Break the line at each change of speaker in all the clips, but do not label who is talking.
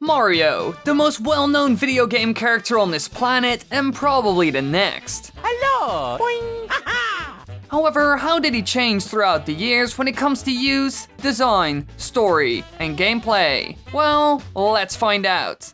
Mario, the most well-known video game character on this planet and probably the next.
Hello! Boing! Ha-ha!
However, how did he change throughout the years when it comes to use, design, story, and gameplay? Well, let's find out.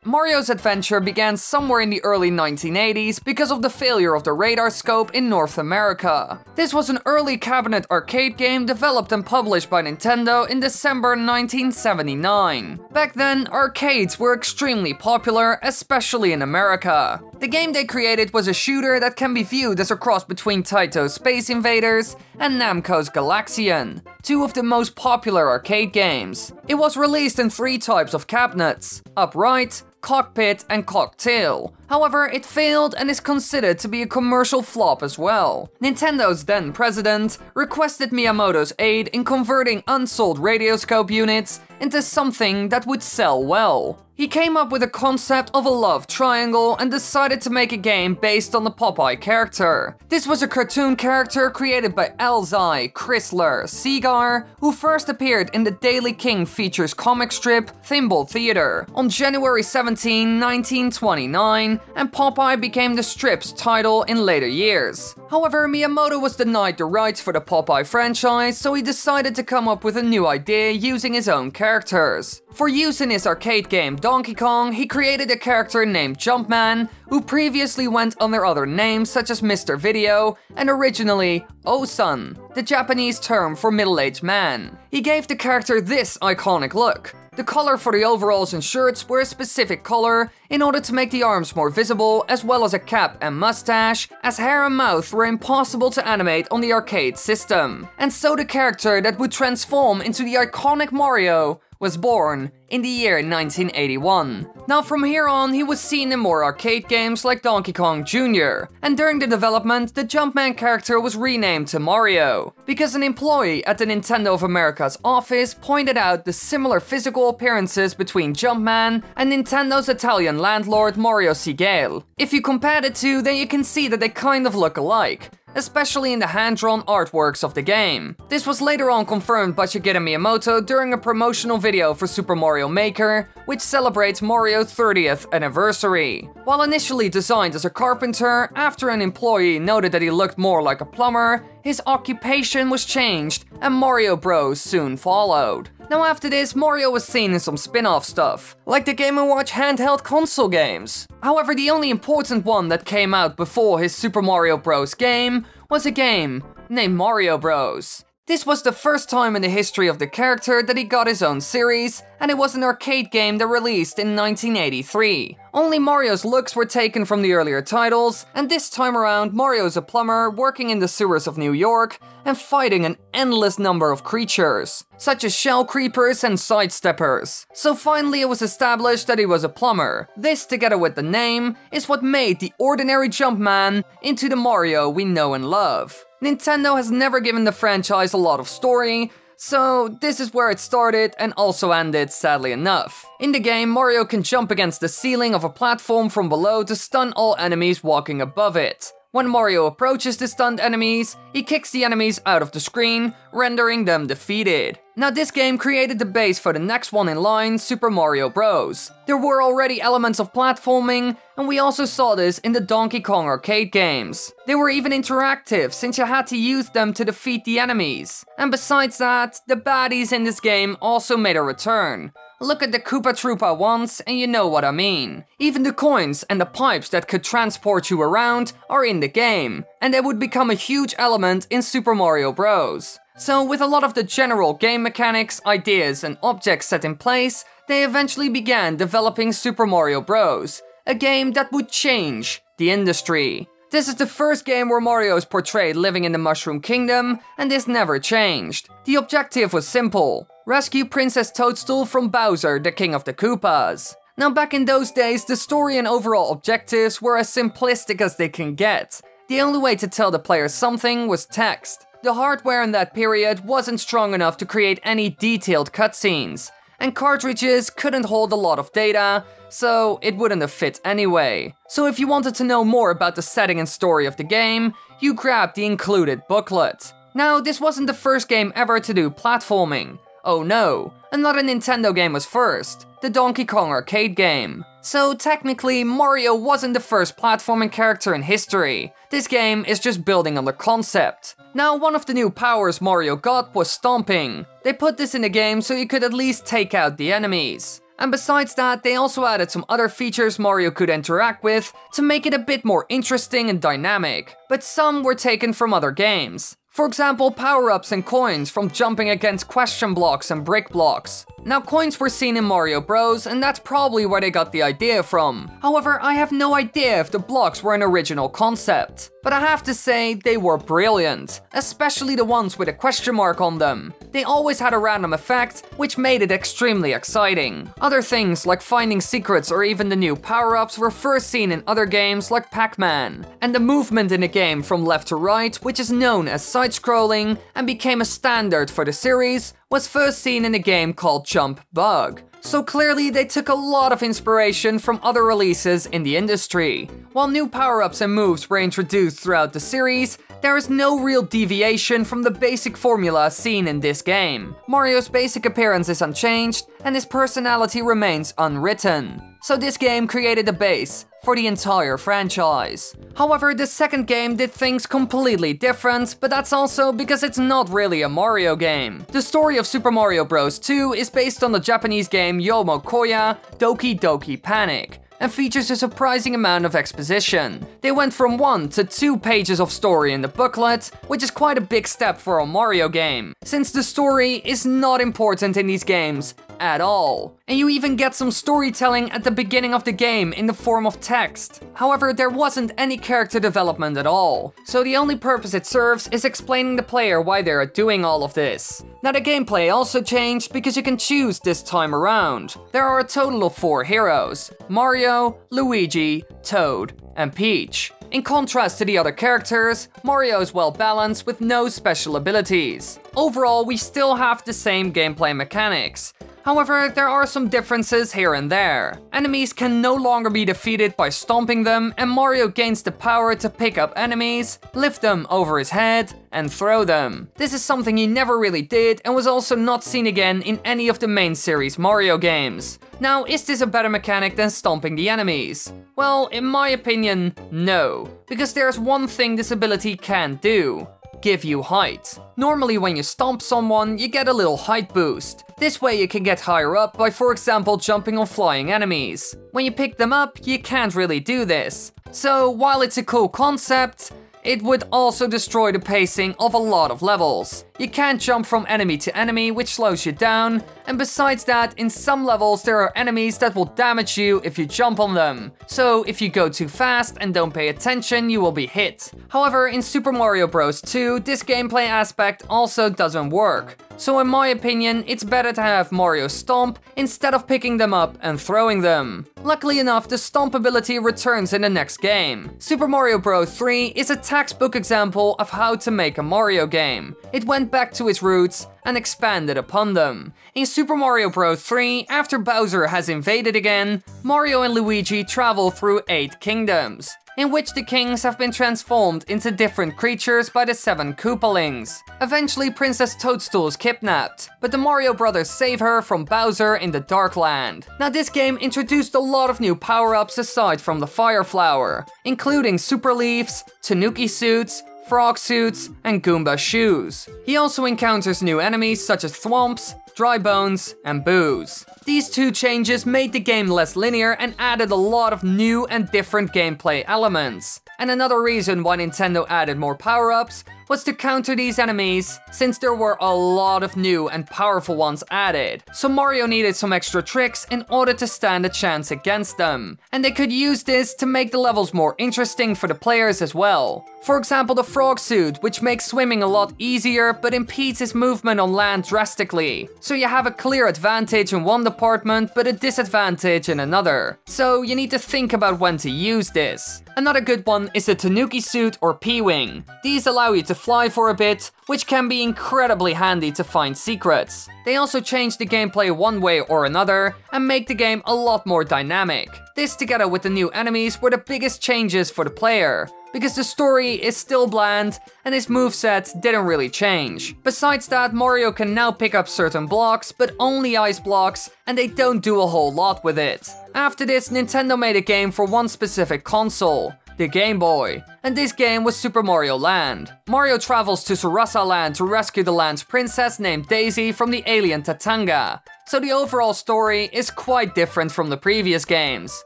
Mario's adventure began somewhere in the early 1980s because of the failure of the radar scope in North America. This was an early cabinet arcade game developed and published by Nintendo in December 1979. Back then, arcades were extremely popular, especially in America. The game they created was a shooter that can be viewed as a cross between Taito's Space Invaders and Namco's Galaxian, two of the most popular arcade games. It was released in three types of cabinets: upright, cockpit, and cocktail. However, it failed and is considered to be a commercial flop as well. Nintendo's then president requested Miyamoto's aid in converting unsold radioscope units into something that would sell well. He came up with a concept of a love triangle and decided to make a game based on the Popeye character. This was a cartoon character created by Elzai Chrysler Segar, who first appeared in the Daily King Features comic strip Thimble Theater on January 17, 1929, and Popeye became the strip's title in later years. However, Miyamoto was denied the rights for the Popeye franchise, so he decided to come up with a new idea using his own characters. For use in his arcade game Donkey Kong, he created a character named Jumpman, who previously went under other names such as Mr. Video and originally Osun, the Japanese term for middle-aged man. He gave the character this iconic look. The color for the overalls and shirts were a specific color in order to make the arms more visible, as well as a cap and mustache, as hair and mouth were impossible to animate on the arcade system. And so the character that would transform into the iconic Mario was born in the year 1981. Now from here on, he was seen in more arcade games like Donkey Kong Jr., and during the development, the Jumpman character was renamed to Mario, because an employee at the Nintendo of America's office pointed out the similar physical appearances between Jumpman and Nintendo's Italian landlord Mario Sigel. If you compare the two, then you can see that they kind of look alike, especially in the hand-drawn artworks of the game. This was later on confirmed by Shigeru Miyamoto during a promotional video for Super Mario Maker, which celebrates Mario's 30th anniversary. While initially designed as a carpenter, after an employee noted that he looked more like a plumber, his occupation was changed, and Mario Bros soon followed. Now after this, Mario was seen in some spin-off stuff, like the Game & Watch handheld console games. However, the only important one that came out before his Super Mario Bros. Game was a game named Mario Bros. This was the first time in the history of the character that he got his own series, and it was an arcade game that released in 1983. Only Mario's looks were taken from the earlier titles, and this time around Mario's a plumber working in the sewers of New York and fighting an endless number of creatures, such as shell creepers and sidesteppers. So finally it was established that he was a plumber. This, together with the name, is what made the ordinary Jumpman into the Mario we know and love. Nintendo has never given the franchise a lot of story, so this is where it started and also ended, sadly enough. In the game, Mario can jump against the ceiling of a platform from below to stun all enemies walking above it. When Mario approaches the stunned enemies, he kicks the enemies out of the screen, rendering them defeated. Now this game created the base for the next one in line, Super Mario Bros. There were already elements of platforming, and we also saw this in the Donkey Kong arcade games. They were even interactive, since you had to use them to defeat the enemies. And besides that, the baddies in this game also made a return. Look at the Koopa Troopa once and you know what I mean. Even the coins and the pipes that could transport you around are in the game, and they would become a huge element in Super Mario Bros. So with a lot of the general game mechanics, ideas and objects set in place, they eventually began developing Super Mario Bros., a game that would change the industry. This is the first game where Mario is portrayed living in the Mushroom Kingdom, and this never changed. The objective was simple: rescue Princess Toadstool from Bowser, the King of the Koopas. Now back in those days, the story and overall objectives were as simplistic as they can get. The only way to tell the player something was text. The hardware in that period wasn't strong enough to create any detailed cutscenes, and cartridges couldn't hold a lot of data, so it wouldn't have fit anyway. So if you wanted to know more about the setting and story of the game, you grabbed the included booklet. Now, this wasn't the first game ever to do platforming. Oh no, another Nintendo game was first, the Donkey Kong arcade game. So technically, Mario wasn't the first platforming character in history. This game is just building on the concept. Now, one of the new powers Mario got was stomping. They put this in the game so you could at least take out the enemies. And besides that, they also added some other features Mario could interact with to make it a bit more interesting and dynamic. But some were taken from other games. For example, power-ups and coins from jumping against question blocks and brick blocks. Now, coins were seen in Mario Bros, and that's probably where they got the idea from. However, I have no idea if the blocks were an original concept. But I have to say, they were brilliant, especially the ones with a question mark on them. They always had a random effect, which made it extremely exciting. Other things, like finding secrets or even the new power-ups, were first seen in other games like Pac-Man. And the movement in the game from left to right, which is known as side-scrolling and became a standard for the series, was first seen in a game called Jump Bug. So clearly they took a lot of inspiration from other releases in the industry. While new power-ups and moves were introduced throughout the series, there is no real deviation from the basic formula seen in this game. Mario's basic appearance is unchanged, and his personality remains unwritten. So this game created a base for the entire franchise. However, the second game did things completely different, but that's also because it's not really a Mario game. The story of Super Mario Bros. 2 is based on the Japanese game Yomo Koya Doki Doki Panic, and features a surprising amount of exposition. They went from 1 to 2 pages of story in the booklet, which is quite a big step for a Mario game, since the story is not important in these games at all. And you even get some storytelling at the beginning of the game in the form of text. However, there wasn't any character development at all, so the only purpose it serves is explaining the player why they are doing all of this. Now, the gameplay also changed because you can choose this time around. There are a total of 4 heroes: Mario, Luigi, Toad, and Peach. In contrast to the other characters, Mario is well balanced with no special abilities. Overall, we still have the same gameplay mechanics. However, there are some differences here and there. Enemies can no longer be defeated by stomping them, and Mario gains the power to pick up enemies, lift them over his head, and throw them. This is something he never really did and was also not seen again in any of the main series Mario games. Now, is this a better mechanic than stomping the enemies? Well, in my opinion, no. Because there's one thing this ability can do: give you height. Normally when you stomp someone, you get a little height boost. This way you can get higher up by, for example, jumping on flying enemies. When you pick them up, you can't really do this. So while it's a cool concept, it would also destroy the pacing of a lot of levels. You can't jump from enemy to enemy, which slows you down, and besides that, in some levels there are enemies that will damage you if you jump on them. So if you go too fast and don't pay attention, you will be hit. However, in Super Mario Bros. 2, this gameplay aspect also doesn't work. So in my opinion, it's better to have Mario stomp instead of picking them up and throwing them. Luckily enough, the stomp ability returns in the next game. Super Mario Bros. 3 is a textbook example of how to make a Mario game. It went back to its roots and expanded upon them. In Super Mario Bros. 3, after Bowser has invaded again, Mario and Luigi travel through 8 kingdoms, in which the kings have been transformed into different creatures by the 7 koopalings. Eventually, Princess Toadstool is kidnapped, but the Mario brothers save her from Bowser in the Dark Land. Now, this game introduced a lot of new power-ups aside from the Fire Flower, including Super Leaves, Tanuki suits, frog suits, and Goomba shoes. He also encounters new enemies such as Thwomps, Dry Bones, and Boos. These 2 changes made the game less linear and added a lot of new and different gameplay elements. And another reason why Nintendo added more power-ups was to counter these enemies, since there were a lot of new and powerful ones added. So Mario needed some extra tricks in order to stand a chance against them. And they could use this to make the levels more interesting for the players as well. For example, the frog suit, which makes swimming a lot easier but impedes his movement on land drastically. So So you have a clear advantage in one department, but a disadvantage in another. So you need to think about when to use this. Another good one is the Tanuki suit or P-wing. These allow you to fly for a bit, which can be incredibly handy to find secrets. They also change the gameplay one way or another and make the game a lot more dynamic. This together with the new enemies were the biggest changes for the player, because the story is still bland and his moveset didn't really change. Besides that, Mario can now pick up certain blocks, but only ice blocks, and they don't do a whole lot with it. After this, Nintendo made a game for one specific console, the Game Boy, and this game was Super Mario Land. Mario travels to Sarasa Land to rescue the land's princess named Daisy from the alien Tatanga. So the overall story is quite different from the previous games.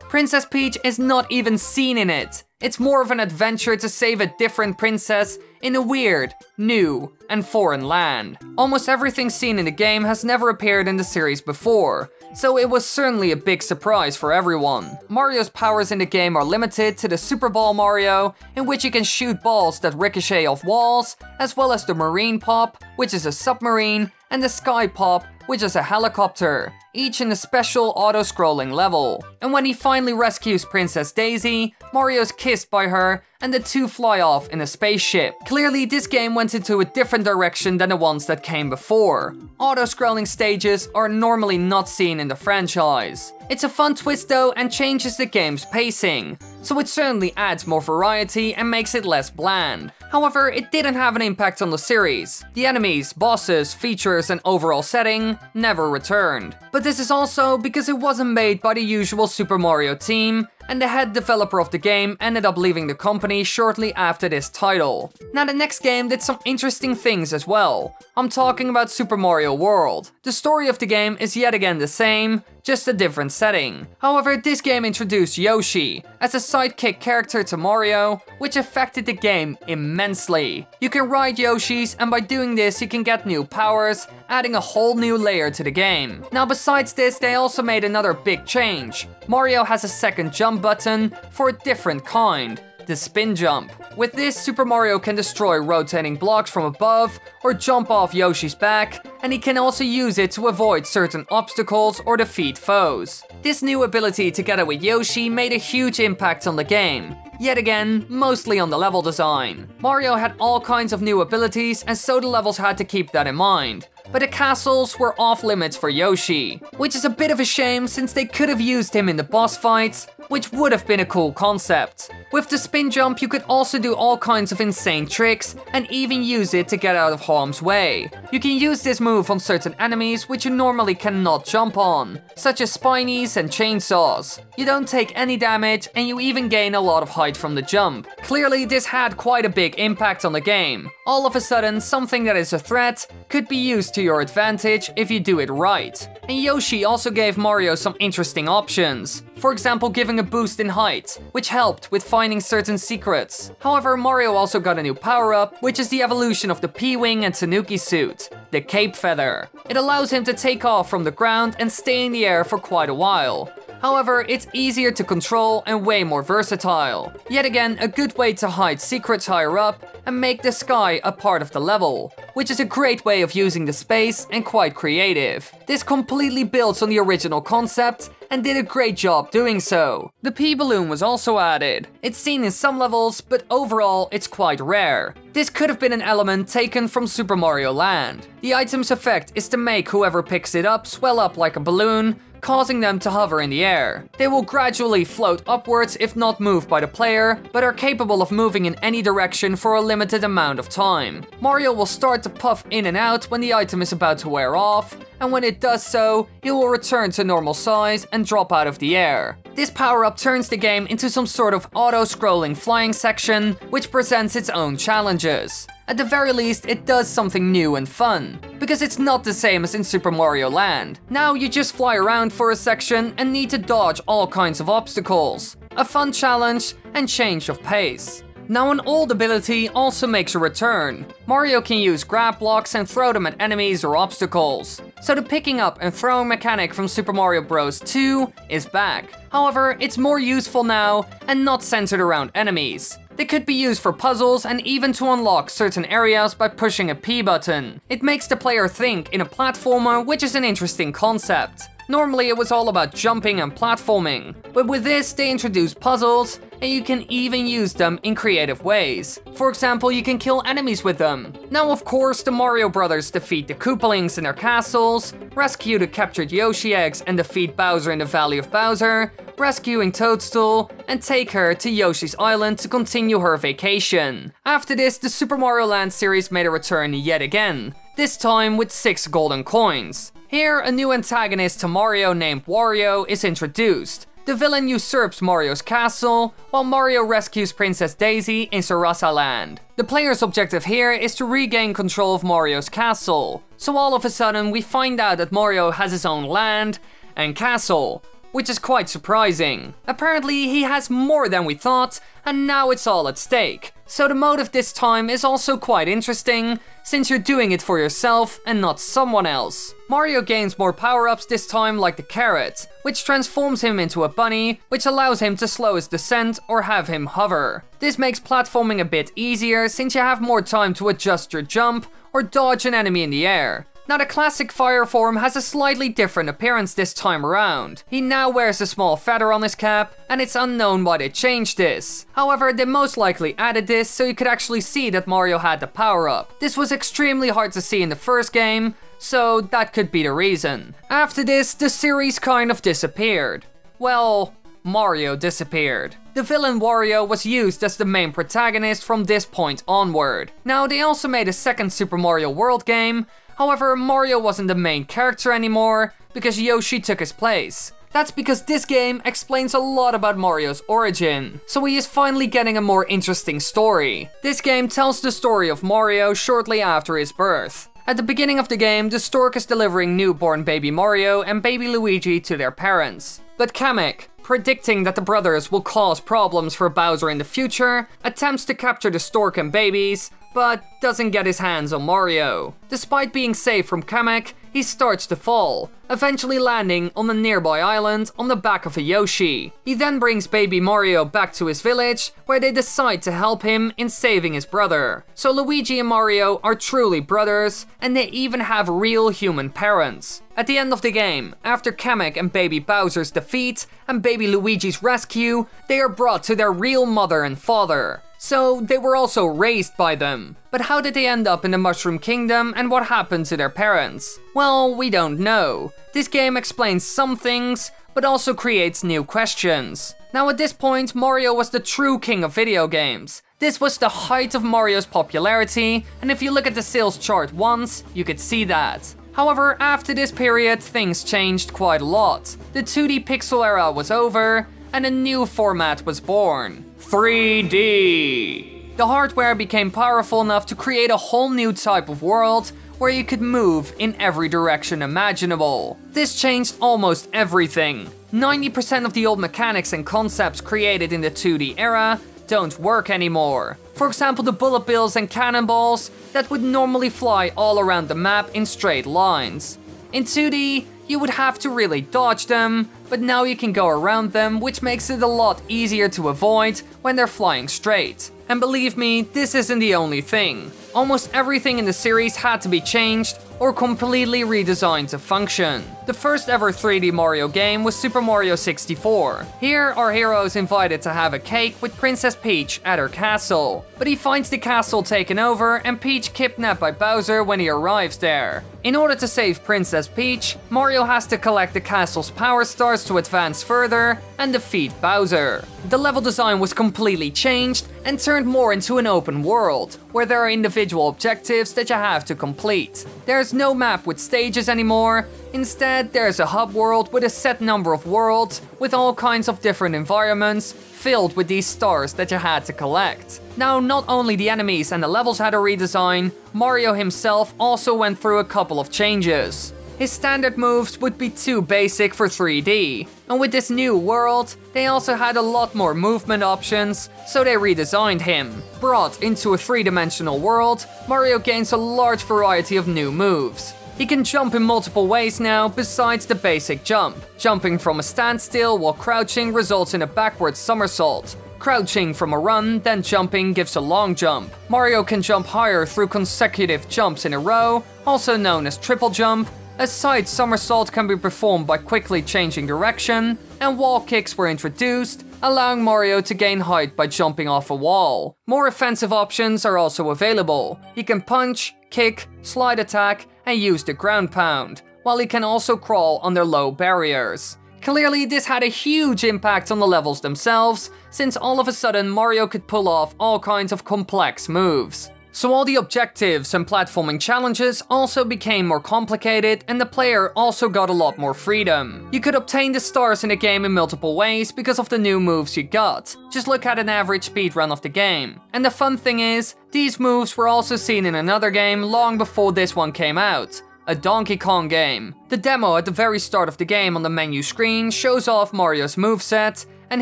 Princess Peach is not even seen in it. It's more of an adventure to save a different princess in a weird, new, and foreign land. Almost everything seen in the game has never appeared in the series before, so it was certainly a big surprise for everyone. Mario's powers in the game are limited to the Super Ball Mario, in which he can shoot balls that ricochet off walls, as well as the Marine Pop, which is a submarine, and the Sky Pop, which is a helicopter, each in a special auto-scrolling level. And when he finally rescues Princess Daisy, Mario's kissed by her, and the two fly off in a spaceship. Clearly, this game went into a different direction than the ones that came before. Auto-scrolling stages are normally not seen in the franchise. It's a fun twist though and changes the game's pacing, so it certainly adds more variety and makes it less bland. However, it didn't have an impact on the series. The enemies, bosses, features, and overall setting never returned. But this is also because it wasn't made by the usual Super Mario team, and the head developer of the game ended up leaving the company shortly after this title. Now the next game did some interesting things as well. I'm talking about Super Mario World. The story of the game is yet again the same, just a different setting. However, this game introduced Yoshi as a sidekick character to Mario, which affected the game immensely. You can ride Yoshis, and by doing this you can get new powers, adding a whole new layer to the game. Now besides this, they also made another big change. Mario has a second jump button for a different kind, the spin jump. With this, Super Mario can destroy rotating blocks from above or jump off Yoshi's back, and he can also use it to avoid certain obstacles or defeat foes. This new ability together with Yoshi made a huge impact on the game. Yet again, mostly on the level design. Mario had all kinds of new abilities, and so the levels had to keep that in mind. But the castles were off limits for Yoshi, which is a bit of a shame since they could have used him in the boss fights, which would have been a cool concept. With the spin jump, you could also do all kinds of insane tricks and even use it to get out of harm's way. You can use this move on certain enemies which you normally cannot jump on, such as spinies and chainsaws. You don't take any damage and you even gain a lot of height from the jump. Clearly, this had quite a big impact on the game. All of a sudden, something that is a threat could be used to your advantage if you do it right. And Yoshi also gave Mario some interesting options. For example, giving a boost in height, which helped with finding certain secrets. However, Mario also got a new power-up, which is the evolution of the P-wing and Tanuki suit, the Cape Feather. It allows him to take off from the ground and stay in the air for quite a while. However, it's easier to control and way more versatile. Yet again, a good way to hide secrets higher up and make the sky a part of the level, which is a great way of using the space and quite creative. This completely builds on the original concept and did a great job doing so. The P-balloon was also added. It's seen in some levels, but overall it's quite rare. This could have been an element taken from Super Mario Land. The item's effect is to make whoever picks it up swell up like a balloon, causing them to hover in the air. They will gradually float upwards if not moved by the player, but are capable of moving in any direction for a limited amount of time. Mario will start to puff in and out when the item is about to wear off, and when it does so, it will return to normal size and drop out of the air. This power-up turns the game into some sort of auto-scrolling flying section, which presents its own challenges. At the very least, it does something new and fun, because it's not the same as in Super Mario Land. Now you just fly around for a section and need to dodge all kinds of obstacles. A fun challenge and change of pace. Now an old ability also makes a return. Mario can use grab blocks and throw them at enemies or obstacles. So the picking up and throwing mechanic from Super Mario Bros. 2 is back. However, it's more useful now and not centered around enemies. They could be used for puzzles and even to unlock certain areas by pushing a P button. It makes the player think in a platformer, which is an interesting concept. Normally it was all about jumping and platforming, but with this they introduced puzzles, and you can even use them in creative ways. For example, you can kill enemies with them. Now of course the Mario brothers defeat the koopalings in their castles, rescue the captured Yoshi eggs and defeat Bowser in the Valley of Bowser, rescuing Toadstool, and take her to Yoshi's Island to continue her vacation. After this, the Super Mario Land series made a return yet again, this time with 6 golden coins. Here, a new antagonist to Mario named Wario is introduced. The villain usurps Mario's castle, while Mario rescues Princess Daisy in Sarasa Land. The player's objective here is to regain control of Mario's castle. So all of a sudden, we find out that Mario has his own land and castle, which is quite surprising. Apparently, he has more than we thought, and now it's all at stake. So the motive this time is also quite interesting, since you're doing it for yourself and not someone else. Mario gains more power-ups this time, like the carrot, which transforms him into a bunny, which allows him to slow his descent or have him hover. This makes platforming a bit easier, since you have more time to adjust your jump or dodge an enemy in the air. Now the classic fire form has a slightly different appearance this time around. He now wears a small feather on his cap, and it's unknown why they changed this. However, they most likely added this so you could actually see that Mario had the power-up. This was extremely hard to see in the first game, so that could be the reason. After this, the series kind of disappeared. Well, Mario disappeared. The villain Wario was used as the main protagonist from this point onward. Now, they also made a second Super Mario World game. However, Mario wasn't the main character anymore, because Yoshi took his place. That's because this game explains a lot about Mario's origin, so he is finally getting a more interesting story. This game tells the story of Mario shortly after his birth. At the beginning of the game, the stork is delivering newborn baby Mario and baby Luigi to their parents. But Kamek, predicting that the brothers will cause problems for Bowser in the future, attempts to capture the stork and babies, but doesn't get his hands on Mario. Despite being safe from Kamek, he starts to fall, eventually landing on a nearby island on the back of a Yoshi. He then brings baby Mario back to his village, where they decide to help him in saving his brother. So Luigi and Mario are truly brothers, and they even have real human parents. At the end of the game, after Kamek and baby Bowser's defeat and baby Luigi's rescue, they are brought to their real mother and father. So they were also raised by them. But how did they end up in the Mushroom Kingdom, and what happened to their parents? Well, we don't know. This game explains some things, but also creates new questions. Now at this point, Mario was the true king of video games. This was the height of Mario's popularity, and if you look at the sales chart once, you could see that. However, after this period, things changed quite a lot. The 2D pixel era was over, and a new format was born. 3D. The hardware became powerful enough to create a whole new type of world where you could move in every direction imaginable. This changed almost everything. 90% of the old mechanics and concepts created in the 2D era don't work anymore. For example, the bullet bills and cannonballs that would normally fly all around the map in straight lines. In 2D, you would have to really dodge them, but now you can go around them, which makes it a lot easier to avoid when they're flying straight. And believe me, this isn't the only thing. Almost everything in the series had to be changed or completely redesigned to function. The first ever 3D Mario game was Super Mario 64. Here, our hero is invited to have a cake with Princess Peach at her castle. But he finds the castle taken over and Peach kidnapped by Bowser when he arrives there. In order to save Princess Peach, Mario has to collect the castle's power stars to advance further and defeat Bowser. The level design was completely changed and turned more into an open world, where there are individual objectives that you have to complete. There's no map with stages anymore. Instead, there's a hub world with a set number of worlds with all kinds of different environments filled with these stars that you had to collect. Now, not only the enemies and the levels had a redesign, Mario himself also went through a couple of changes. His standard moves would be too basic for 3D, and with this new world, they also had a lot more movement options, so they redesigned him. Brought into a three-dimensional world, Mario gains a large variety of new moves. He can jump in multiple ways now besides the basic jump. Jumping from a standstill while crouching results in a backward somersault. Crouching from a run, then jumping gives a long jump. Mario can jump higher through consecutive jumps in a row, also known as triple jump. A side somersault can be performed by quickly changing direction, and wall kicks were introduced, allowing Mario to gain height by jumping off a wall. More offensive options are also available. He can punch, kick, slide attack, and use the ground pound, while he can also crawl under low barriers. Clearly, this had a huge impact on the levels themselves, since all of a sudden Mario could pull off all kinds of complex moves. So all the objectives and platforming challenges also became more complicated, and the player also got a lot more freedom. You could obtain the stars in the game in multiple ways because of the new moves you got. Just look at an average speedrun of the game. And the fun thing is, these moves were also seen in another game long before this one came out. A Donkey Kong game. The demo at the very start of the game on the menu screen shows off Mario's moveset, and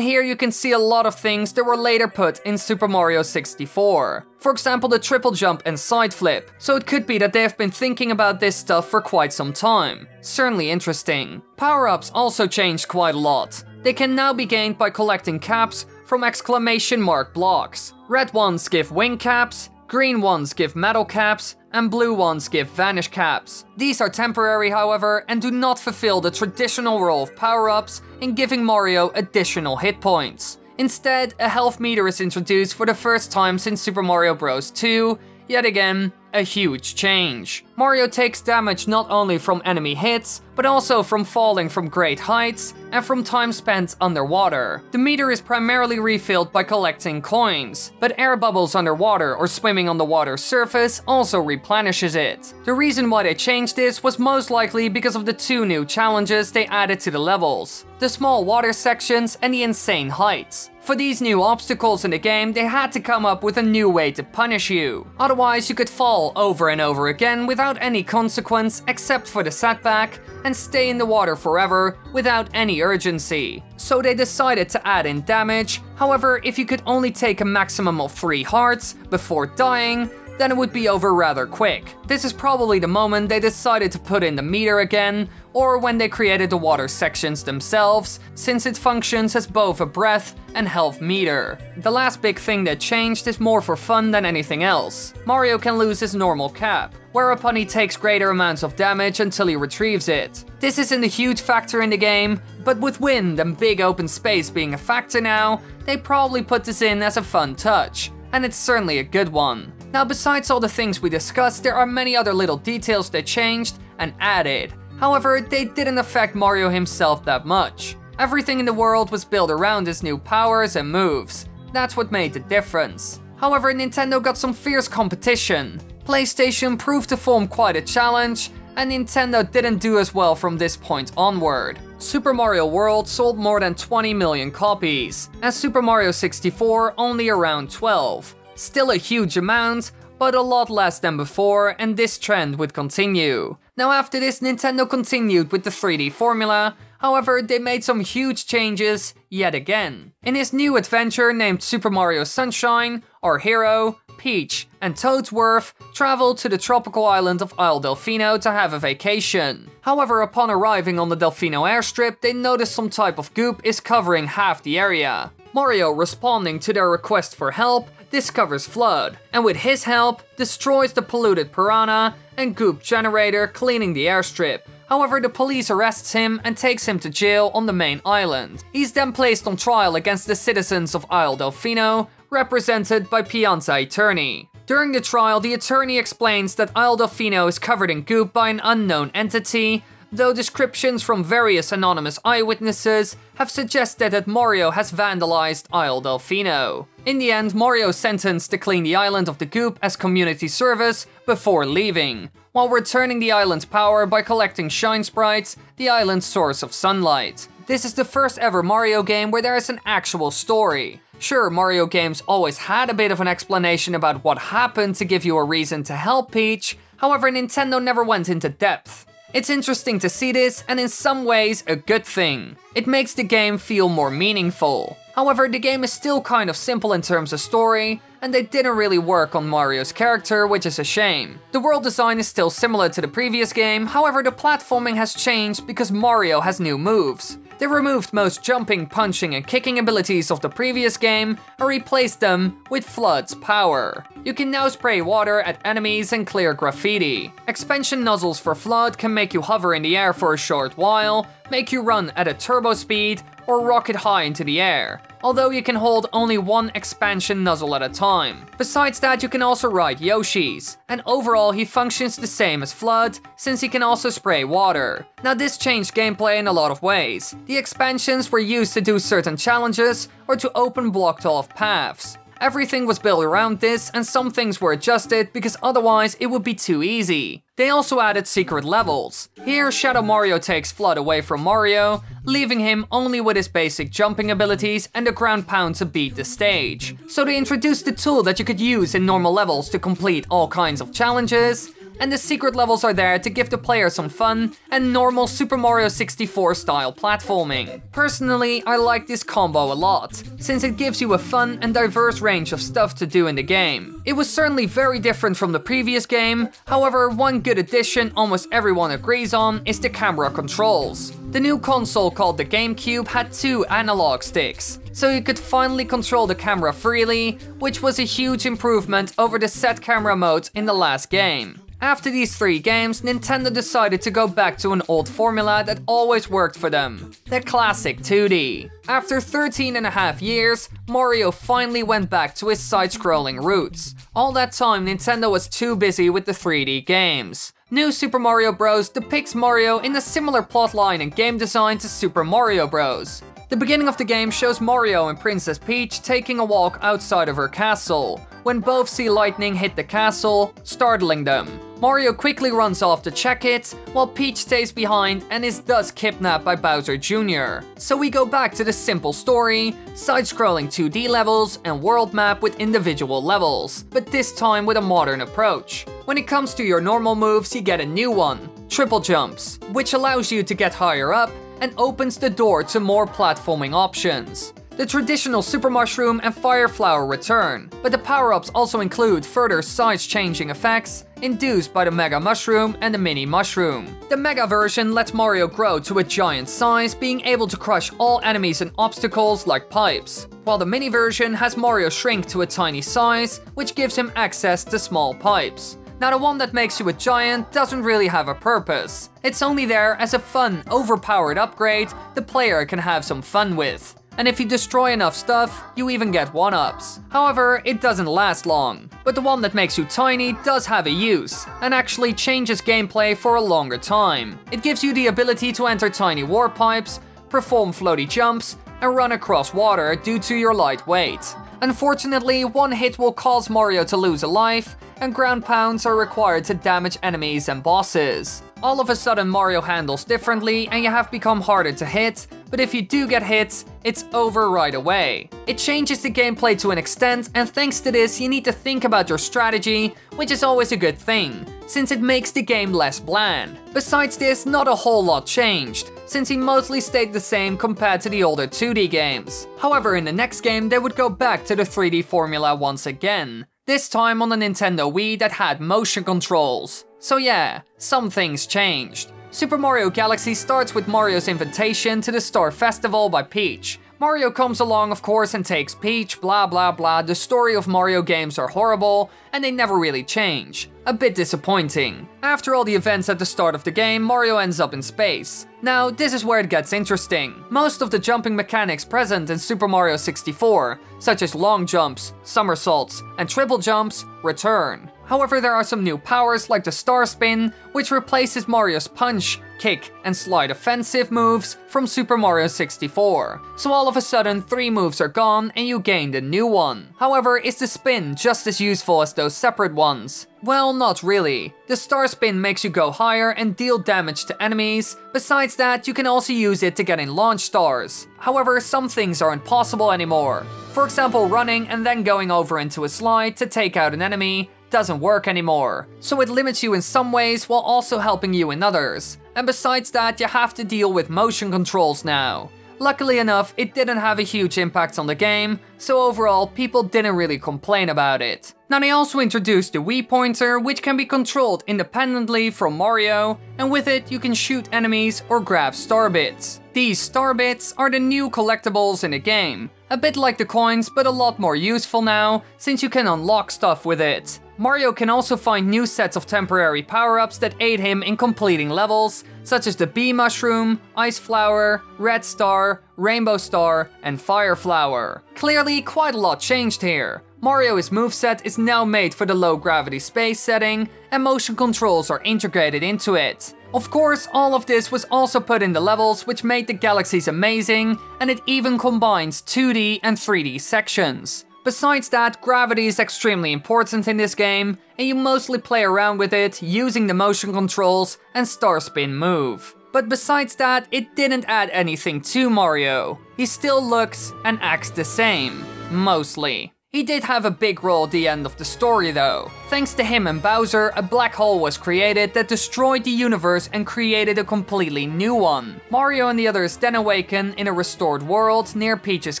here you can see a lot of things that were later put in Super Mario 64. For example, the triple jump and side flip, so it could be that they have been thinking about this stuff for quite some time. Certainly interesting. Power-ups also changed quite a lot. They can now be gained by collecting caps from exclamation mark blocks. Red ones give wing caps, green ones give metal caps, and blue ones give vanish caps. These are temporary, however, and do not fulfill the traditional role of power-ups in giving Mario additional hit points. Instead, a health meter is introduced for the first time since Super Mario Bros. 2, yet again, a huge change. Mario takes damage not only from enemy hits, but also from falling from great heights and from time spent underwater. The meter is primarily refilled by collecting coins, but air bubbles underwater or swimming on the water's surface also replenishes it. The reason why they changed this was most likely because of the two new challenges they added to the levels: the small water sections and the insane heights. For these new obstacles in the game, they had to come up with a new way to punish you. Otherwise, you could fall over and over again without any consequence except for the setback, and stay in the water forever without any urgency. So they decided to add in damage. However, if you could only take a maximum of 3 hearts before dying, then it would be over rather quick. This is probably the moment they decided to put in the meter again, or when they created the water sections themselves, since it functions as both a breath and health meter. The last big thing that changed is more for fun than anything else. Mario can lose his normal cap, whereupon he takes greater amounts of damage until he retrieves it. This isn't a huge factor in the game, but with wind and big open space being a factor now, they probably put this in as a fun touch, and it's certainly a good one. Now, besides all the things we discussed, there are many other little details they changed and added. However, they didn't affect Mario himself that much. Everything in the world was built around his new powers and moves. That's what made the difference. However, Nintendo got some fierce competition. PlayStation proved to form quite a challenge, and Nintendo didn't do as well from this point onward. Super Mario World sold more than 20 million copies, and Super Mario 64 only around 12. Still a huge amount, but a lot less than before, and this trend would continue. Now after this, Nintendo continued with the 3D formula. However, they made some huge changes yet again. In his new adventure named Super Mario Sunshine, our hero, Peach, and Toadsworth travel to the tropical island of Isle Delfino to have a vacation. However, upon arriving on the Delfino airstrip, they notice some type of goop is covering half the area. Mario, responding to their request for help, discovers Flood, and with his help, destroys the polluted piranha and goop generator, cleaning the airstrip. However, the police arrests him and takes him to jail on the main island. He's then placed on trial against the citizens of Isle Delfino, represented by Pianza Attorney. During the trial, the attorney explains that Isle Delfino is covered in goop by an unknown entity, though descriptions from various anonymous eyewitnesses have suggested that Mario has vandalized Isle Delfino. In the end, Mario is sentenced to clean the island of the goop as community service before leaving, while returning the island's power by collecting Shine Sprites, the island's source of sunlight. This is the first ever Mario game where there is an actual story. Sure, Mario games always had a bit of an explanation about what happened to give you a reason to help Peach, however Nintendo never went into depth. It's interesting to see this, and in some ways a good thing. It makes the game feel more meaningful. However, the game is still kind of simple in terms of story, and they didn't really work on Mario's character, which is a shame. The world design is still similar to the previous game, however the platforming has changed because Mario has new moves. They removed most jumping, punching, and kicking abilities of the previous game and replaced them with Flood's power. You can now spray water at enemies and clear graffiti. Expansion nozzles for Flood can make you hover in the air for a short while, make you run at a turbo speed, or rocket high into the air, although you can hold only one expansion nozzle at a time. Besides that, you can also ride Yoshi's, and overall he functions the same as Flood, since he can also spray water. Now this changed gameplay in a lot of ways. The expansions were used to do certain challenges, or to open blocked off paths. Everything was built around this, and some things were adjusted because otherwise it would be too easy. They also added secret levels. Here, Shadow Mario takes Flood away from Mario, leaving him only with his basic jumping abilities and the ground pound to beat the stage. So they introduced the tool that you could use in normal levels to complete all kinds of challenges, and the secret levels are there to give the player some fun and normal Super Mario 64 style platforming. Personally, I like this combo a lot, since it gives you a fun and diverse range of stuff to do in the game. It was certainly very different from the previous game, however, one good addition almost everyone agrees on is the camera controls. The new console called the GameCube had 2 analog sticks, so you could finally control the camera freely, which was a huge improvement over the set camera mode in the last game. After these 3 games, Nintendo decided to go back to an old formula that always worked for them, the classic 2D. After 13.5 years, Mario finally went back to his side-scrolling roots. All that time, Nintendo was too busy with the 3D games. New Super Mario Bros. Depicts Mario in a similar plotline and game design to Super Mario Bros. The beginning of the game shows Mario and Princess Peach taking a walk outside of her castle, when both see lightning hit the castle, startling them. Mario quickly runs off to check it, while Peach stays behind and is thus kidnapped by Bowser Jr. So we go back to the simple story, side-scrolling 2D levels and world map with individual levels, but this time with a modern approach. When it comes to your normal moves, you get a new one, triple jumps, which allows you to get higher up and opens the door to more platforming options. The traditional Super Mushroom and Fire Flower return, but the power-ups also include further size-changing effects induced by the Mega Mushroom and the Mini Mushroom. The Mega version lets Mario grow to a giant size, being able to crush all enemies and obstacles like pipes, while the Mini version has Mario shrink to a tiny size, which gives him access to small pipes. Now the one that makes you a giant doesn't really have a purpose. It's only there as a fun, overpowered upgrade the player can have some fun with. And if you destroy enough stuff, you even get 1-ups. However, it doesn't last long. But the one that makes you tiny does have a use, and actually changes gameplay for a longer time. It gives you the ability to enter tiny warp pipes, perform floaty jumps, and run across water due to your light weight. Unfortunately, one hit will cause Mario to lose a life, and ground pounds are required to damage enemies and bosses. All of a sudden Mario handles differently and you have become harder to hit, but if you do get hit, it's over right away. It changes the gameplay to an extent, and thanks to this you need to think about your strategy, which is always a good thing, since it makes the game less bland. Besides this, not a whole lot changed, since he mostly stayed the same compared to the older 2D games. However, in the next game they would go back to the 3D formula once again, this time on the Nintendo Wii that had motion controls. So yeah, some things changed. Super Mario Galaxy starts with Mario's invitation to the Star Festival by Peach. Mario comes along of course and takes Peach, blah blah blah, the story of Mario games are horrible and they never really change. A bit disappointing. After all the events at the start of the game, Mario ends up in space. Now, this is where it gets interesting. Most of the jumping mechanics present in Super Mario 64, such as long jumps, somersaults, and triple jumps, return. However, there are some new powers like the Star Spin, which replaces Mario's punch, kick, and slide offensive moves from Super Mario 64. So all of a sudden, 3 moves are gone and you gained a new one. However, is the spin just as useful as those separate ones? Well, not really. The Star Spin makes you go higher and deal damage to enemies. Besides that, you can also use it to get in launch stars. However, some things aren't possible anymore. For example, running and then going over into a slide to take out an enemy doesn't work anymore. So it limits you in some ways while also helping you in others. And besides that, you have to deal with motion controls now. Luckily enough, it didn't have a huge impact on the game, so overall, people didn't really complain about it. Now they also introduced the Wii Pointer, which can be controlled independently from Mario, and with it you can shoot enemies or grab star bits. These star bits are the new collectibles in the game, a bit like the coins but a lot more useful now, since you can unlock stuff with it. Mario can also find new sets of temporary power-ups that aid him in completing levels, such as the Bee Mushroom, Ice Flower, Red Star, Rainbow Star, and Fire Flower. Clearly, quite a lot changed here. Mario's moveset is now made for the low gravity space setting, and motion controls are integrated into it. Of course, all of this was also put in the levels, which made the galaxies amazing, and it even combines 2D and 3D sections. Besides that, gravity is extremely important in this game, and you mostly play around with it using the motion controls and star spin move. But besides that, it didn't add anything to Mario. He still looks and acts the same, mostly. He did have a big role at the end of the story though. Thanks to him and Bowser, a black hole was created that destroyed the universe and created a completely new one. Mario and the others then awaken in a restored world near Peach's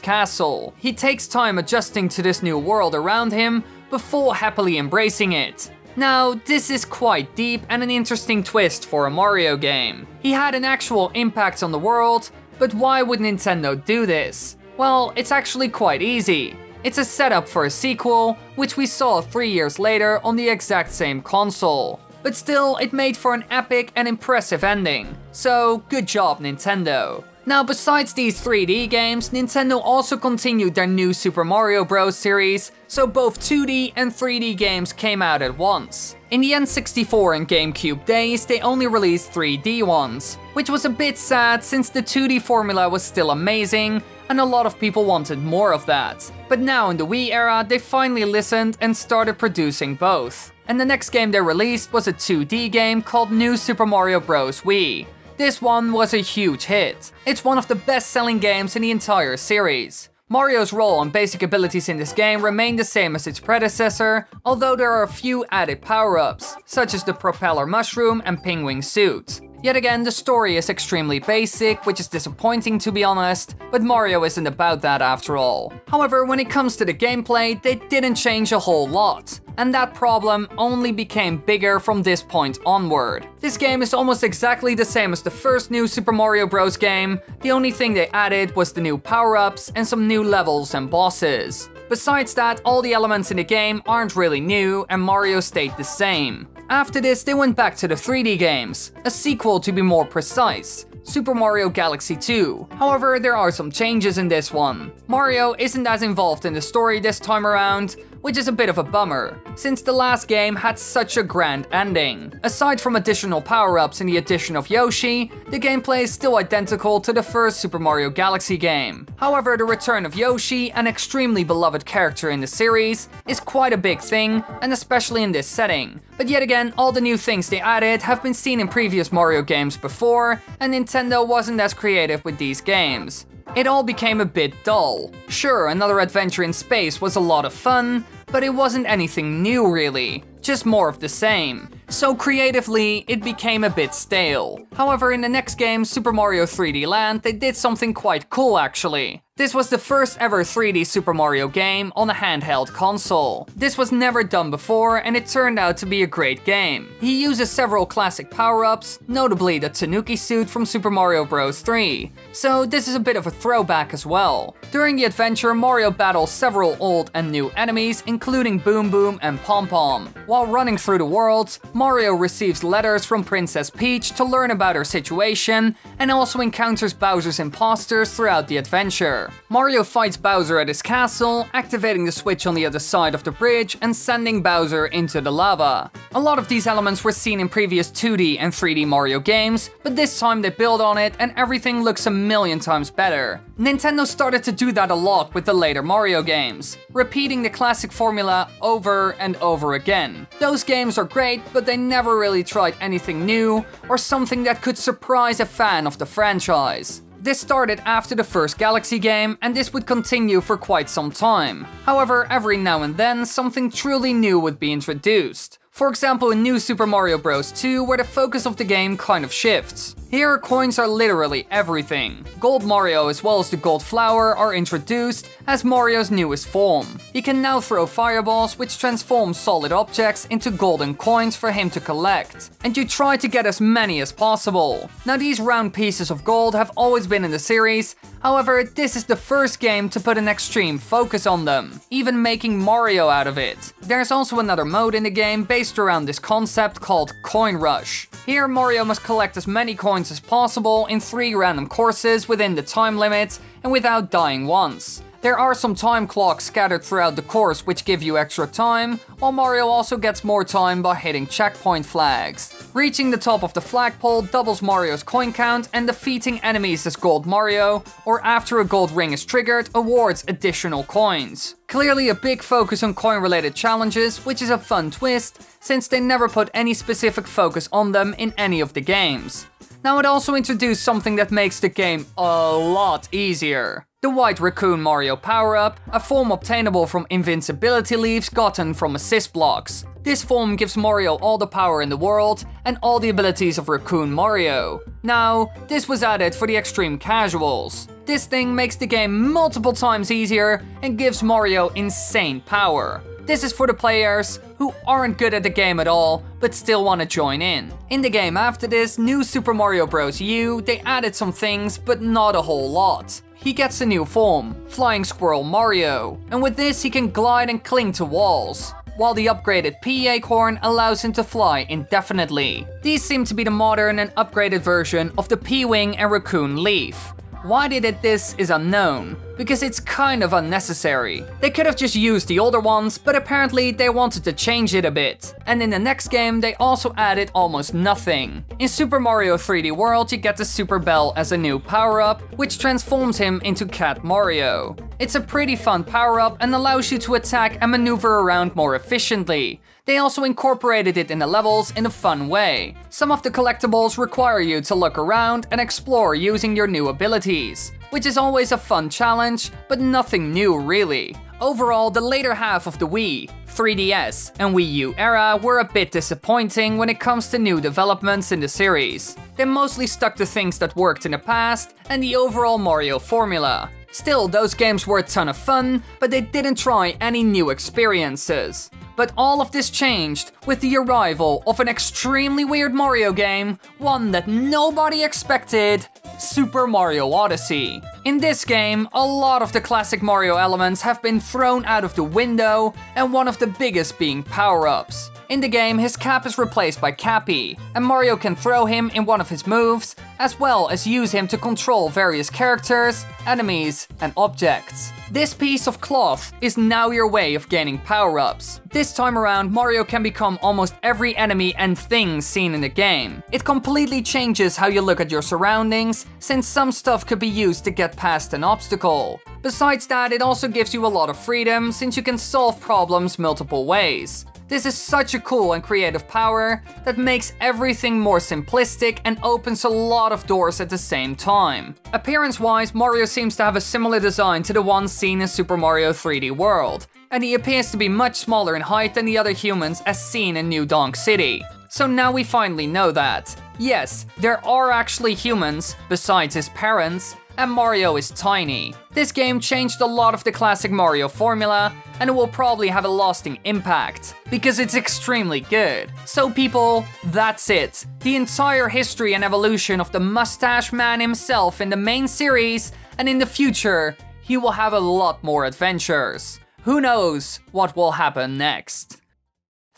castle. He takes time adjusting to this new world around him before happily embracing it. Now, this is quite deep and an interesting twist for a Mario game. He had an actual impact on the world, but why would Nintendo do this? Well, it's actually quite easy. It's a setup for a sequel, which we saw 3 years later on the exact same console. But still, it made for an epic and impressive ending. So, good job, Nintendo. Now, besides these 3D games, Nintendo also continued their new Super Mario Bros. Series, so both 2D and 3D games came out at once. In the N64 and GameCube days, they only released 3D ones, which was a bit sad since the 2D formula was still amazing, and a lot of people wanted more of that. But now in the Wii era, they finally listened and started producing both. And the next game they released was a 2D game called New Super Mario Bros. Wii. This one was a huge hit. It's one of the best-selling games in the entire series. Mario's role and basic abilities in this game remain the same as its predecessor, although there are a few added power-ups, such as the propeller mushroom and penguin suit. Yet again, the story is extremely basic, which is disappointing to be honest, but Mario isn't about that after all. However, when it comes to the gameplay, they didn't change a whole lot, and that problem only became bigger from this point onward. This game is almost exactly the same as the first new Super Mario Bros. Game, the only thing they added was the new power-ups and some new levels and bosses. Besides that, all the elements in the game aren't really new, and Mario stayed the same. After this, they went back to the 3D games, a sequel to be more precise, Super Mario Galaxy 2. However, there are some changes in this one. Mario isn't as involved in the story this time around, which is a bit of a bummer, since the last game had such a grand ending. Aside from additional power-ups and the addition of Yoshi, the gameplay is still identical to the first Super Mario Galaxy game. However, the return of Yoshi, an extremely beloved character in the series, is quite a big thing, and especially in this setting. But yet again, all the new things they added have been seen in previous Mario games before, and Nintendo wasn't as creative with these games. It all became a bit dull. Sure, another adventure in space was a lot of fun, but it wasn't anything new really, just more of the same. So creatively, it became a bit stale. However, in the next game, Super Mario 3D Land, they did something quite cool actually. This was the first ever 3D Super Mario game on a handheld console. This was never done before and it turned out to be a great game. He uses several classic power-ups, notably the Tanuki suit from Super Mario Bros. 3. So this is a bit of a throwback as well. During the adventure, Mario battles several old and new enemies, including Boom Boom and Pom Pom. While running through the worlds, Mario receives letters from Princess Peach to learn about her situation, and also encounters Bowser's imposters throughout the adventure. Mario fights Bowser at his castle, activating the switch on the other side of the bridge and sending Bowser into the lava. A lot of these elements were seen in previous 2D and 3D Mario games, but this time they build on it and everything looks a million times better. Nintendo started to do that a lot with the later Mario games, repeating the classic formula over and over again. Those games are great, but they never really tried anything new or something that could surprise a fan of the franchise. This started after the first Galaxy game, and this would continue for quite some time. However, every now and then, something truly new would be introduced. For example, in New Super Mario Bros. 2, where the focus of the game kind of shifts. Here, coins are literally everything. Gold Mario as well as the gold flower are introduced as Mario's newest form. He can now throw fireballs which transform solid objects into golden coins for him to collect. And you try to get as many as possible. Now these round pieces of gold have always been in the series, however this is the first game to put an extreme focus on them, even making Mario out of it. There's also another mode in the game based around this concept called Coin Rush. Here Mario must collect as many coins as possible in 3 random courses within the time limit and without dying once. There are some time clocks scattered throughout the course which give you extra time, while Mario also gets more time by hitting checkpoint flags. Reaching the top of the flagpole doubles Mario's coin count, and defeating enemies as Gold Mario, or after a gold ring is triggered, awards additional coins. Clearly a big focus on coin related challenges, which is a fun twist, since they never put any specific focus on them in any of the games. Now it also introduced something that makes the game a lot easier. The White Racoon Mario Powerup, a form obtainable from invincibility leaves gotten from assist blocks. This form gives Mario all the power in the world and all the abilities of Racoon Mario. Now, this was added for the extreme casuals. This thing makes the game multiple times easier and gives Mario insane power. This is for the players who aren't good at the game at all, but still want to join in. In the game after this, New Super Mario Bros. U, they added some things, but not a whole lot. He gets a new form, Flying Squirrel Mario, and with this he can glide and cling to walls, while the upgraded P Acorn allows him to fly indefinitely. These seem to be the modern and upgraded version of the P-Wing and Racoon Leaf. Why they did this is unknown, because it's kind of unnecessary. They could have just used the older ones, but apparently they wanted to change it a bit. And in the next game they also added almost nothing. In Super Mario 3D World you get the Super Bell as a new power-up, which transforms him into Cat Mario. It's a pretty fun power-up and allows you to attack and maneuver around more efficiently. They also incorporated it in the levels in a fun way. Some of the collectibles require you to look around and explore using your new abilities, which is always a fun challenge, but nothing new really. Overall, the later half of the Wii, 3DS, and Wii U era were a bit disappointing when it comes to new developments in the series. They mostly stuck to things that worked in the past and the overall Mario formula. Still, those games were a ton of fun, but they didn't try any new experiences. But all of this changed with the arrival of an extremely weird Mario game, one that nobody expected, Super Mario Odyssey. In this game, a lot of the classic Mario elements have been thrown out of the window, and one of the biggest being power-ups. In the game, his cap is replaced by Cappy, and Mario can throw him in one of his moves, as well as use him to control various characters, enemies, and objects. This piece of cloth is now your way of gaining power-ups. This time around, Mario can become almost every enemy and thing seen in the game. It completely changes how you look at your surroundings, since some stuff could be used to get past an obstacle. Besides that, it also gives you a lot of freedom, since you can solve problems multiple ways. This is such a cool and creative power that makes everything more simplistic and opens a lot of doors at the same time. Appearance-wise, Mario seems to have a similar design to the one seen in Super Mario 3D World, and he appears to be much smaller in height than the other humans as seen in New Donk City. So now we finally know that. Yes, there are actually humans, besides his parents, and Mario is tiny. This game changed a lot of the classic Mario formula, and it will probably have a lasting impact, because it's extremely good. So people, that's it. The entire history and evolution of the Mustache Man himself in the main series, and in the future, he will have a lot more adventures. Who knows what will happen next?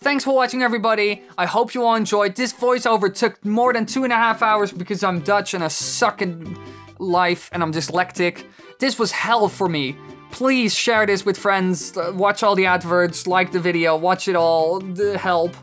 Thanks for watching, everybody. I hope you all enjoyed. This voiceover took more than 2.5 hours because I'm Dutch and I suck at life and I'm dyslexic. This was hell for me. Please share this with friends, watch all the adverts, like the video, watch it all, help.